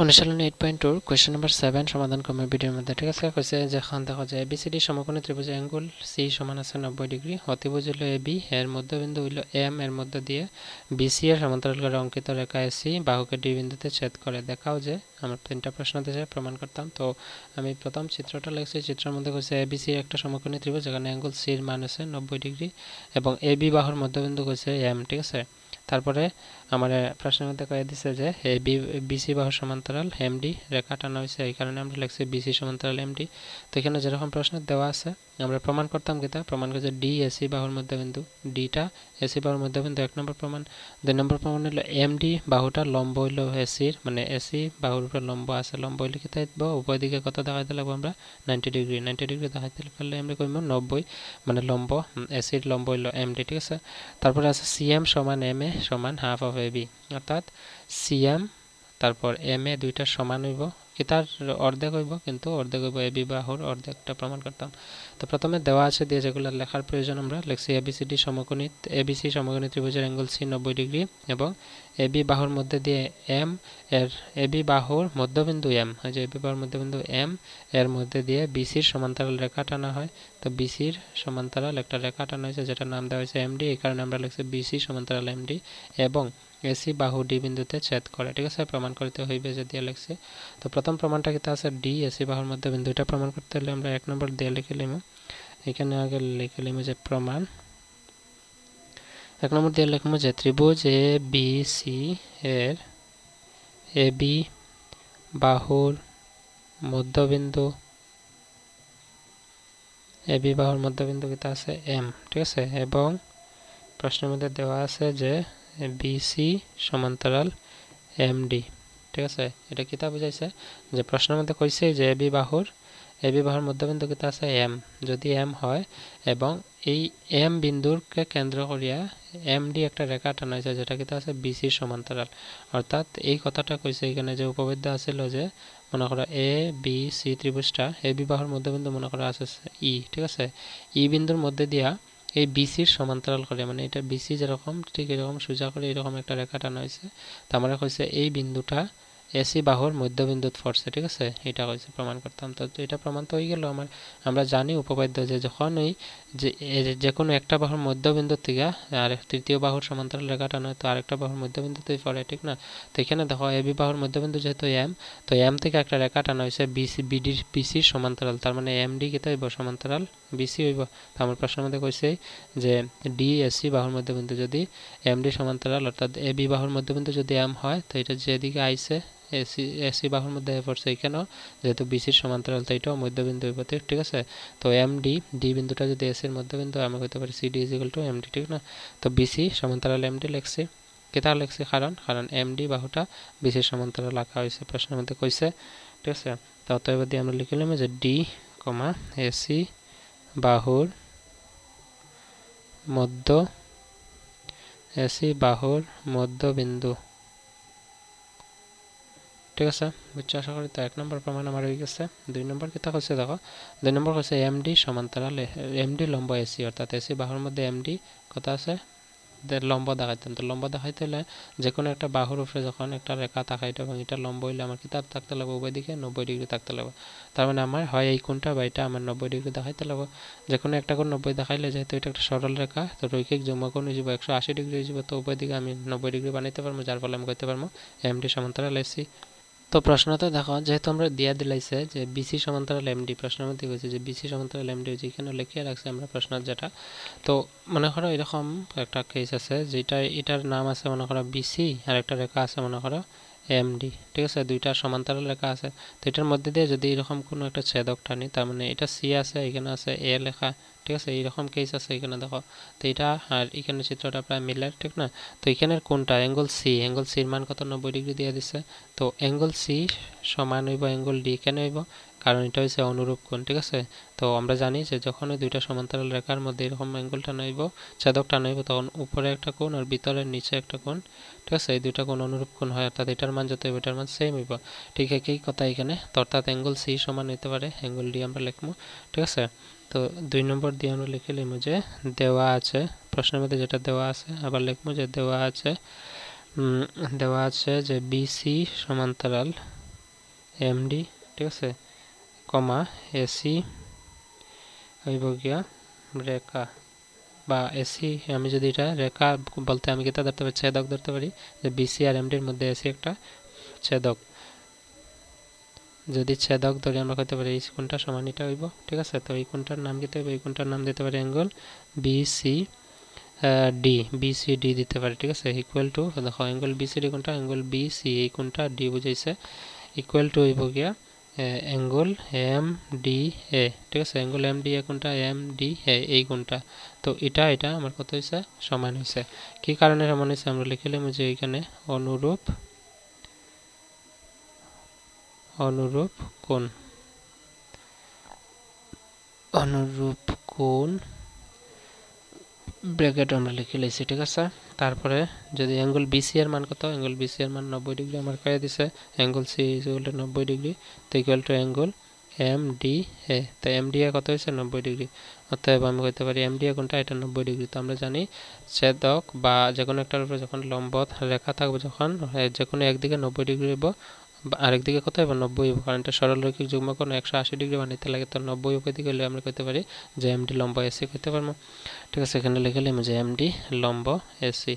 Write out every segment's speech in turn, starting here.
অনুশীলনী 8.2 question number 7 সমাধান করব ভিডিওর মধ্যে। ঠিক আছে, কইছে যে এখন দেখো যে এবিসিডি সমকোণী ত্রিভুজ অ্যাঙ্গেল সি সমান আছে 90 ডিগ্রি, অতিভুজ হলো এবি, এর মধ্যবিন্দু হলো এম, এর মধ্য দিয়ে বিসি এর সমান্তরাল করে অঙ্কিত রেখা এসি বাহুকে ডি বিন্দুতে ছেদ করে। দেখাও যে আমার তিনটা প্রশ্ন দিয়েছে, প্রমাণ করতাম। তো আমি প্রথম চিত্রটা লিখছি। চিত্রের মধ্যে কইছে এবিসি একটা সমকোণী ত্রিভুজ, যেখানে অ্যাঙ্গেল সির মান আছে 90 ডিগ্রি এবং এবি বাহুর মধ্যবিন্দু কইছে এম। ঠিক আছে, তারপরে আমার প্রশ্নের মধ্যে কয়ে দিছে যে বিসি বাহুর সমান্তরাল এমডি রেখা টানা হয়েছে, এই কারণে আমরা লিখছি বিসি সমান্তরাল এমডি। তো এখানে যেরকম প্রশ্ন দেওয়া আছে আমরা প্রমাণ করতাম কিতা, প্রমাণ করছে ডি এসি বাহুর মধ্যবিন্দু, ডিটা এসি বাহুর মধ্যবিন্দু, 1 নম্বর প্রমাণ। 2 নম্বর প্রমাণ হলো এমডি বাহুটা লম্ব হইল এসির, মানে এসি বাহুর উপরে লম্ব আছে, লম্ব হইলে কিতা দিব উভয় দিকে কত দেখাইতে লাগবো আমরা 90 ডিগ্রি। 90 ডিগ্রি দেখাইতে পারলে আমরা কইব 90, মানে লম্ব এসির লম্ব হইল এমডি। ঠিক আছে, তারপরে আছে সিএম সমান এম এ সমান হাফ অফ এবি, অর্থাৎ সিএম তারপর এম এ দুইটা সমান হইব, এটার অর্ধেক হইব, কিন্তু অর্ধেক হইব এবি বাহুর অর্ধেকটা প্রমাণ করতাম। তো প্রথমে দেওয়া আছে দিয়ে যেগুলো লেখার প্রয়োজন আমরা লিখছি এবিসিডি সমকোণী, এবিসি সমকোণী ত্রিভুজের অ্যাঙ্গেল সি 90 ডিগ্রি এবং এবি বাহুর মধ্যে দিয়ে এম এর এবি বাহুর মধ্যবিন্দু এম, যে এবি বাহুর মধ্যবিন্দু এম এর মধ্যে দিয়ে বিসির সমান্তরাল রেখা টানা হয়। তো বিসির সমান্তরাল একটা রেখা টানা হয়েছে, যেটার নাম দেওয়া হয়েছে এমডি, এই কারণে আমরা লিখছি বিসি সমান্তরাল এমডি এবং এসি বাহু ডি বিন্দুতে ছেদ করে। ঠিক আছে, প্রমাণ করতে হইবে যে দিয়ে লিখছি। তো প্রথম প্রমাণটা কিতা আছে ডি এসি বাহুর মধ্যে বিন্দু, এটা প্রমাণ করতে হলে আমরা 1 নম্বর দিয়ে লিখে লিম। এখানে আগে লিখে লিম যে প্রমাণ 1 নম্বর দিয়ে লিখবো যে ত্রিভুজ এ বি সি এর এ বি বাহুর মধ্যবিন্দু, এ বি বাহুর মধ্যবিন্দু কিতা আছে এম। ঠিক আছে, এবং প্রশ্নের মধ্যে দেওয়া আছে যে বিসি সমান্তরাল এমডি। ঠিক আছে, এটা কিতা বুঝাইছে যে প্রশ্নের মধ্যে কইছে যে এবি বাহুর মধ্যবিন্দু কিতা আছে এম, যদি এম হয় এবং এই এম বিন্দুরকে কেন্দ্র করিয়া এমডি একটা রেখা টানা হয়েছে, যেটা কিতা আছে বিসির সমান্তরাল। অর্থাৎ এই কথাটা কইছে এখানে যে উপপাদ্য আছিল যে মনে করো এ বি সি ত্রিভুজটা এবি বাহুর মধ্যবিন্দু মনে করা আছে ই। ঠিক আছে, ই বিন্দুর মধ্যে দিয়া এই বিসির সমান্তরাল করে, মানে এটা বিসি যেরকম ঠিক এরকম সোজা করে এরকম একটা রেখা টানা হয়েছে। তার মানে কইছে এই বিন্দুটা এসি বাহুর মধ্যবিন্দুত পড়ছে। ঠিক আছে, এটা কইছে প্রমাণ করতাম। তো এটা প্রমাণ তো হয়ে গেল আমার। আমরা জানি উপপাদ্য যে যখন ওই যে কোনো একটা বাহুর মধ্যবিন্দু থেকে আর তৃতীয় বাহুর সমান্তরাল রেখা টানা হয়, তো আরেকটা বাহুর মধ্যবিন্দুতেই পড়ে। ঠিক না, তো এখানে দেখো এবি বাহুর মধ্যবিন্দু যেহেতু এম, তো এম থেকে একটা রেখা টানা হয়েছে বিসির সমান্তরাল, তার মানে এমডি কিতা হইব সমান্তরাল বিসি হইব। তো আমার প্রশ্নের মধ্যে কইছে যে ডি এসি বাহুর মধ্যবিন্দু যদি এমডি সমান্তরাল, অর্থাৎ এবি বাহুর মধ্যবিন্দু যদি এম হয়, তো এটা যেদিকে আইছে এসি বাহুর মধ্যে পড়ছে, এখানেও যেহেতু বিসির সমান্তরাল, তো এটাও মধ্যবিন্দু হইব। ঠিক আছে, তো এমডি ডি বিন্দুটা যদি এসির মধ্যবিন্দু, আমি হইতে পারি CD is equal to MD. ঠিক না, তো বিসি সমান্তরাল এমডি লিখছি। কেতা লিখছি কারণ এমডি বাহুটা বিসির সমান্তরাল রাখা হয়েছে প্রশ্নের মধ্যে কইছে। ঠিক আছে, তো অতএব দিয়ে আমরা লিখলাম যে ডি কমা এসি বাহুর মধ্যবিন্দু। ঠিক আছে, বুঝছো আশা করি। তো 1 নম্বর প্রমাণ আমার হয়ে গেছে। 2 নম্বর কিতা কইছে দেখো, 2 নম্বর কইছে এমডি সমান্তরাল এমডি লম্ব এসি, অর্থাৎ এসি বাহুর মধ্যে এমডি কত আছে লম্ব দেখাইতাম। তো লম্ব দেখাইতে হলে যে কোনো একটা বাহুর উপরে যখন একটা রেখা থাকাইতে এবং এটা লম্ব হইলে আমার কিতাব থাকতে লাগবে উভয় দিকে 90 ডিগ্রি থাকতে লাগবে। তার মানে আমার হয় এই কোণটা বা এটা আমার 90 ডিগ্রি দেখাইতে লাগবে। যে কোনো একটা কোণ 90 দেখাইলে যেহেতু এটা একটা সরল রেখা, তো রৈখিক যুগ্মকোণ হয়ে যাব 180 ডিগ্রি হয়ে যাব। তো উভয় দিকে আমি 90 ডিগ্রি বানাইতে পারবো, যার ফলে আমি করতে পারবো এমডি সমান্তরাল এসি। তো প্রশ্নতে দেখো যেহেতু আমরা দিয়া দিলাইছে যে বিসি সমান্তরাল এমডি, প্রশ্নের মধ্যে কইছে যে বিসি সমান্তরাল এমডি হয়েছে, এখানে লিখে রাখছি আমরা প্রশ্নের যেটা। তো মনে করো এরকম একটা কেস আছে যেটা এটার নাম আছে মনে করো বিসি আর একটা রেখা আছে মনে করো এমডি। ঠিক আছে, দুইটা সমান্তরাল রেখা আছে। তো এটার মধ্যে দিয়ে যদি এরকম কোনো একটা ছেদক টানি, তার মানে এটা সি আছে, এখানে আছে এ লেখা। ঠিক আছে, এইরকম কেস আছে এখানে দেখো। তো এটা আর এখানে চিত্রটা প্রায় মিলে। ঠিক না, তো এখানের কোনটা অ্যাঙ্গেল সির মান কত 90 ডিগ্রি দিয়ে দিচ্ছে। তো অ্যাঙ্গেল সি সমান হইব অ্যাঙ্গেল ডি, কেন হইব কারণ এটা হচ্ছে অনুরূপ কোণ। ঠিক আছে, তো আমরা জানি যে যখন ওই দুইটা সমান্তরাল রেখার মধ্যে এরকম অ্যাঙ্গেল টানাইব, ছেদক টানাইব, তখন উপরে একটা কোণ আর ভিতরে নিচে একটা কোণ। ঠিক আছে, এই দুইটা কোণ অনুরূপ কোণ হয়, অর্থাৎ এটার মান যত হইব এটার মান সেম হইব। ঠিক একই কথা এখানে, তো অর্থাৎ অ্যাঙ্গেল সি সমান হইতে পারে অ্যাঙ্গেল ডি আমরা লিখবো। ঠিক আছে, তো 2 নম্বর দিয়ে আমরা লিখে লিখব যে দেওয়া আছে প্রশ্নের মধ্যে যেটা দেওয়া আছে, আবার লিখবো যে দেওয়া আছে যে বিসি সমান্তরাল এমডি ঠিক আছে কমা এসি হইব গিয়া রেখা বা এসি আমি যদি এটা রেখা বলতে আমি কিতা ধরতে পারি ছেদক ধরতে পারি যে বিসি আর এমডির মধ্যে এসি একটা ছেদক যদি ছেদক ধরে আমরা কইতে পারি এই কোণটা সমান এটা হইব ঠিক আছে তো এই কোণটার নাম কিতা হইব এই কোণটার নাম দিতে পারি অ্যাঙ্গেল বিসি ডি বিসিডি দিতে পারি ঠিক আছে ইকুয়াল টু দেখো অ্যাঙ্গেল বিসিডি কোণটা অ্যাঙ্গেল বিসি এই কোণটা ডি বুঝাইছে ইকুয়াল টু হইব গিয়া অ্যাঙ্গেল এম ডি এ ঠিক আছে অ্যাঙ্গেল এম ডি এ কোণটা এম ডি এ এই কোণটা তো এটা আমার কত হয়েছে সমান হয়েছে কি কারণে সমান হয়েছে আমরা লিখিলাম যে এখানে অনুরূপ কোণ ব্র্যাকেট আমরা লিখে লাইছি ঠিক আছে তারপরে যদি অ্যাঙ্গেল বিসি এর মান কত অ্যাঙ্গেল বিসি এর মান 90 ডিগ্রি আমার কয়ে দিছে angle C equal to 90 degree তো equal to angle M D A তো এম ডি এ কত হয়েছে 90 ডিগ্রি অতএব আমি কইতে পারি এম ডি এ কোণটা এটা 90 ডিগ্রি তো আমরা জানি ছেদক বা যে কোনো একটার উপরে যখন লম্ব রেখা থাকবে যখন যে কোনো একদিকে 90 ডিগ্রি হইব আরেকদিকে কত হবে 90 হইব কারণ এটা সরলরৈখিক যুগ্মকোণ 180 ডিগ্রি বানাইতে লাগে তো 90 উপর দিকে হলে আমরা কইতে পারি যে এমডি লম্ব এসি কইতে পারবো ঠিক আছে এখানে লিখলাম যে এমডি লম্ব এসি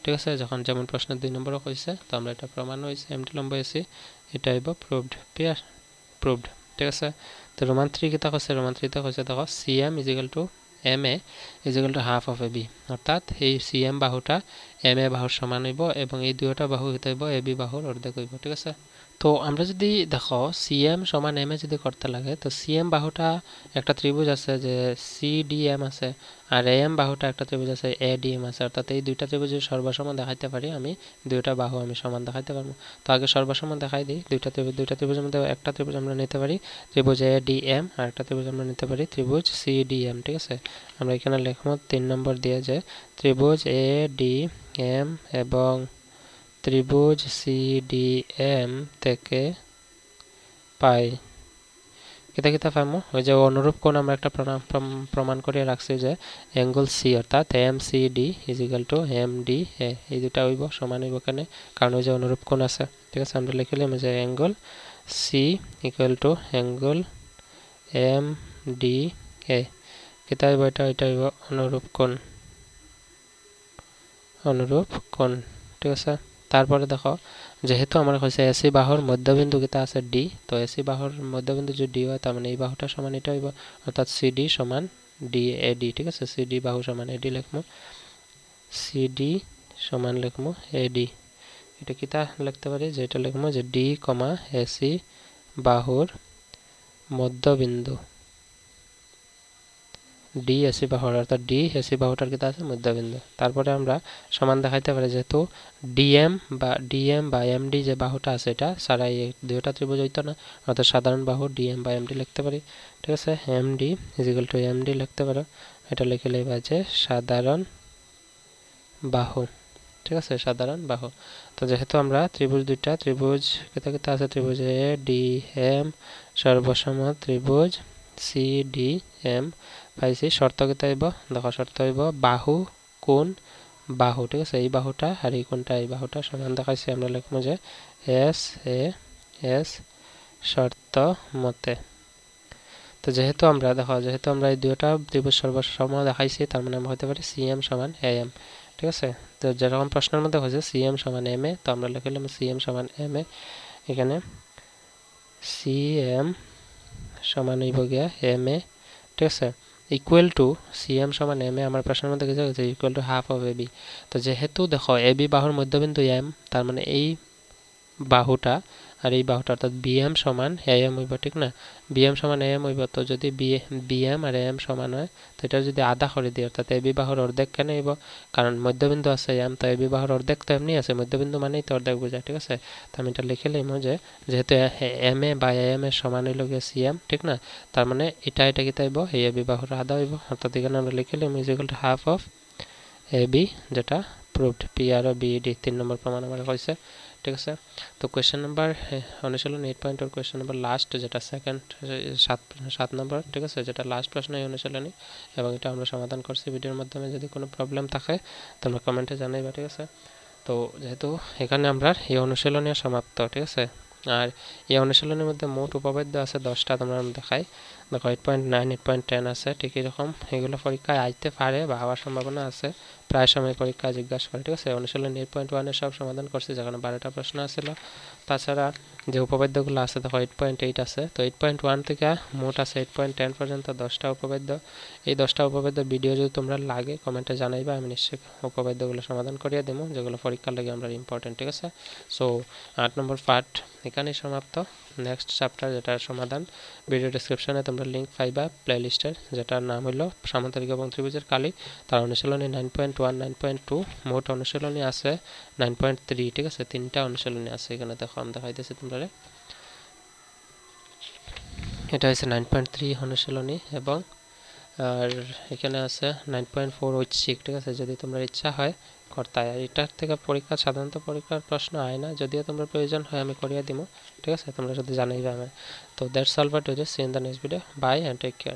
ঠিক আছে যখন যেমন প্রশ্ন 2 নম্বরে কইছে তো আমরা এটা প্রমাণ হইছে এমডি লম্ব এসি এটা হইব প্রুভড ঠিক আছে তো রোমান 3 কিতা কইছে রোমান 3 তে কইছে দেখো CM MA = half of AB অর্থাৎ এই সিএম বাহুটা এমএ বাহুর সমান হইব এবং এই দুইটা বাহু হইতে হইব এবি বাহুর অর্ধেক হইব ঠিক আছে তো আমরা যদি দেখো সিএম সমান এমএ যদি করতে লাগে তো সিএম বাহুটা একটা ত্রিভুজ আছে যে সিডিএম আছে আর এম বাহুটা একটা ত্রিভুজ আছে এডিএম আছে অর্থাৎ এই দুইটা ত্রিভুজের সর্বসম দেখাইতে পারি আমি দুইটা বাহু আমি সমান দেখাইতে পারবো তো আগে সর্বসম দেখাই দিই দুইটা ত্রিভুজের মধ্যে একটা ত্রিভুজ আমরা নিতে পারি ত্রিভুজ এডিএম আর একটা ত্রিভুজ আমরা নিতে পারি ত্রিভুজ সিডিএম ঠিক আছে আমরা এখানে লিখব 3 নম্বর দিয়ে যে ত্রিভুজ এডিএম এবং ত্রিভুজ সিডিএম থেকে পাই কিতা পাবো ওই যে অনুরূপ কোণ আমরা একটা প্রমাণ করে রাখছি যে অ্যাঙ্গেল সি অর্থাৎ এমসিডি = এমডি এ এই দুটা হইব সমান হইব কেন কারণ ওই যে অনুরূপ কোণ আছে ঠিক আছে আমরা লিখলাম যে অ্যাঙ্গেল সি = অ্যাঙ্গেল এমডি এ কিতা হইব এটা হইব অনুরূপ কোণ ঠিক আছে তারপরে দেখো যেহেতু আমরা কইছে এসি বাহুর মধ্যবিন্দু কিতা আছে ডি তো এসি বাহুর মধ্যবিন্দু যদি ডি হয় তার মানে এই বাহুটা সমান এটা হইব অর্থাৎ সিডি সমান ডি এডি ঠিক আছে সিডি বাহু সমান এডি লিখমু সিডি সমান লিখমু এডি এটা কিতা লিখতে পারি যে এটা লিখমু যে ডি, এসি বাহুর মধ্যবিন্দু ডি এসি বাহুর অর্থাৎ ডি এসি বাহুটার কিতা আছে মধ্যবিন্দু তারপরে আমরা সমান দেখাইতে পারি যেহেতু ডিএম বা এমডি যে বাহুটা আছে এটা সারা এই দুইটা ত্রিভুজ হইতো না অর্থাৎ সাধারণ বাহু ডিএম বা এমডি লিখতে পারি ঠিক আছে এমডি = এমডি লিখতে পারো এটা লিখে লইবা যে সাধারণ বাহু ঠিক আছে সাধারণ বাহু তো যেহেতু আমরা ত্রিভুজ দুইটা ত্রিভুজ কিতা আছে ত্রিভুজ এডিএম সর্বসম ত্রিভুজ সিডিএম পাইছি শর্ত কিতা হইব দেখো শর্ত হইব বাহু কোণ বাহু ঠিক আছে এই বাহুটা আর এই কোণটা এই বাহুটা সমান দেখাইছি আমরা লিখবো যে এস এ এস শর্ত মতে তো যেহেতু আমরা এই দুইটা ত্রিভুজ সর্বসম দেখাইছি তার মানে আমরা হতে পারি সিএম সমান এএম ঠিক আছে তো যেরকম প্রশ্নের মধ্যে হয়েছে সিএম সমান এমএ তো আমরা লিখলাম সিএম সমান এমএ এখানে সিএম সমান হইব গিয়া এমএ ঠিক আছে ইকুয়াল টু সিএম সমান এম এ আমার প্রশ্নের মধ্যে কিছু হচ্ছে equal to half of AB তো যেহেতু দেখো এবি বাহুর মধ্যবিন্দু এম তার মানে এই বাহুটা আর এই বাহুটা অর্থাৎ বিএম সমান এএম হইব ঠিক না বিএম সমান এএম হইব তো যদি বিএম আর এএম সমান হয় তো এটা যদি আধা করে দিই অর্থাৎ এবি বাহুর অর্ধেক কেন হইব কারণ মধ্যবিন্দু আছে এম তো এবি বাহুর অর্ধেক তো এমনি আছে মধ্যবিন্দু মানেই তো অর্ধেক বোঝায় ঠিক আছে তো আমি এটা লিখে লইম যে যেহেতু এম এ বা এএম এর সমান হইল গিয়ে সিএম ঠিক না তার মানে এটা কিতা হইব এই এবি বাহুর আধা হইব অর্থাৎ এখানে আমরা লিখে লইম = হাফ অফ এবি যেটা প্রুভড পি আর ও বিডি 3 নম্বর প্রমাণ আমরা কইছে ঠিক আছে তো কোশ্চেন নাম্বার অনুশীলন 8 और কোশ্চেন নাম্বার লাস্ট যেটা সেকেন্ড 7 নম্বর ঠিক আছে যেটা লাস্ট প্রশ্ন এই অনুশীলনী এবং এটা আমরা সমাধান করছি ভিডিওর মাধ্যমে যদি কোনো প্রবলেম থাকে তোমরা কমেন্টে জানাইবা ঠিক আছে তো যেহেতু এখানে আমরা এই অনুশীলনী সমাপ্ত ঠিক আছে আর এই অনুশীলনের মধ্যে মোট উপপাদ্য আছে 10টা, তোমরা দেখাই দেখো 8.9 8.10 আছে। ঠিক এরকম এগুলো পরীক্ষায় আসতে পারে বা হওয়ার সম্ভাবনা আছে, প্রায় সময় পরীক্ষায় জিজ্ঞাসা করে। ঠিক আছে, অনুশীলন 8.1 এর সব সমাধান করছি, যেখানে 12টা প্রশ্ন আছিল। তাছাড়া যে উপপাদ্যগুলো আছে দেখো 8.8 আছে। তো 8.1 থেকে মোট আছে 8.10 পর্যন্ত 10টা উপপাদ্য। এই 10টা উপপাদ্য ভিডিও যদি তোমরা লাগে কমেন্টে জানাইবা, আমি নিশ্চয়ই উপপাদ্যগুলো সমাধান করিয়ে দেবো, যেগুলো পরীক্ষার লাগে আমরা ইম্পর্টেন্ট। ঠিক আছে, সো 8 নম্বর পার্ট এখানেই সমাপ্ত। নেক্সট চ্যাপ্টার যেটার সমাধান ভিডিও ডেসক্রিপশনে তোমরা লিঙ্ক পাইবা প্লেলিস্টের, যেটার নাম হলো সামান্তরিক এবং ত্রিভুজের কালি। তার অনুশীলনী 9.1 9.2, মোট অনুশীলনী আছে 9.3। ঠিক আছে, 3টা অনুশীলনী আছে এখানে দেখো, আমি দেখাইতেছি তোমরা। এটা হচ্ছে 9.3 অনুশীলনী, এবং আর এখানে আছে 9.4 ঐচ্ছিক। ঠিক আছে, যদি তোমরা ইচ্ছা হয় করতাই। আর এটার থেকে পরীক্ষা সাধারণত পরীক্ষার প্রশ্ন হয় না, যদিও তোমরা প্রয়োজন হয় আমি করিয়ে দিব। ঠিক আছে, তোমরা যদি জানাইবে আমি। তো that's all for today, see in the next video, bye and take care.